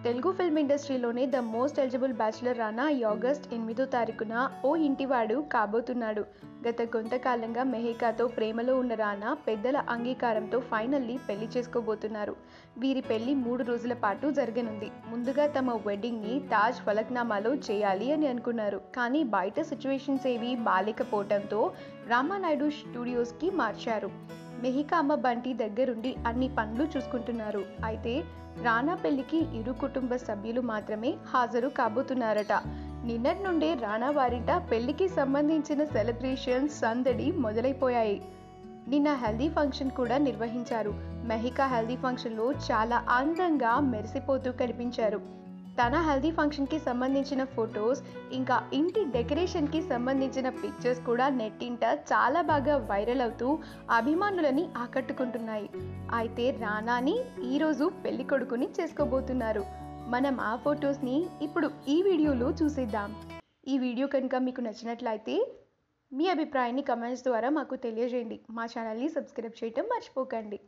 Telugu film ఇండస్ట్రీలోనే the most eligible bachelor Rana ఈ August 8వ తారీఖున ఓ ఇంటివాడు కాబోతున్నాడు. గత కొంతకాలంగా మెహికాతో ప్రేమలో ఉన్న రానా పెద్దల అంగీకారంతో ఫైనల్లీ పెళ్లి చేసుకోబోతున్నారు. వీరి పెళ్లి 3 రోజుల పాటు జరగనుంది. ముందుగా తమ వెడ్డింగ్ని తాజ్ ఫలక్నామాలో చేయాలి అని అనుకున్నారు. కానీ బయట సిచ్యువేషన్స్ ఏవి బాలేకపోవడంతో రామానాయుడు స్టూడియోస్కి మార్చారు. మెహికా అమ్మ బంటి దగ్గరుండి అన్ని పనులు చూసుకుంటున్నారు. అయితే రానా పెళ్లికి ఇరు కుటుంబ సభ్యులు మాత్రమే హాజరు కాబోతున్నారట. నిన్నటి నుండే రానా వారింట పెళ్లికి సంబంధించిన సెలబ్రేషన్స్ సందడి మొదలైపోయాయి. నిన్న హల్దీ ఫంక్షన్ కూడా నిర్వహించారు. మెహికా హల్దీ ఫంక్షన్లో చాలా అందంగా మెరిసిపోతూ కనిపించారు. తన హల్దీ ఫంక్షన్కి సంబంధించిన ఫొటోస్ ఇంకా ఇంటి డెకరేషన్కి సంబంధించిన పిక్చర్స్ కూడా నెట్టింట చాలా బాగా వైరల్ అవుతూ అభిమానులని ఆకట్టుకుంటున్నాయి. అయితే రానాని ఈరోజు పెళ్లి కొడుకుని చేసుకోబోతున్నారు. మనం ఆ ఫొటోస్ని ఇప్పుడు ఈ వీడియోలో చూసేద్దాం. ఈ వీడియో కనుక మీకు నచ్చినట్లయితే మీ అభిప్రాయాన్ని కమెంట్స్ ద్వారా మాకు తెలియజేయండి. మా ఛానల్ని సబ్స్క్రైబ్ చేయటం మర్చిపోకండి.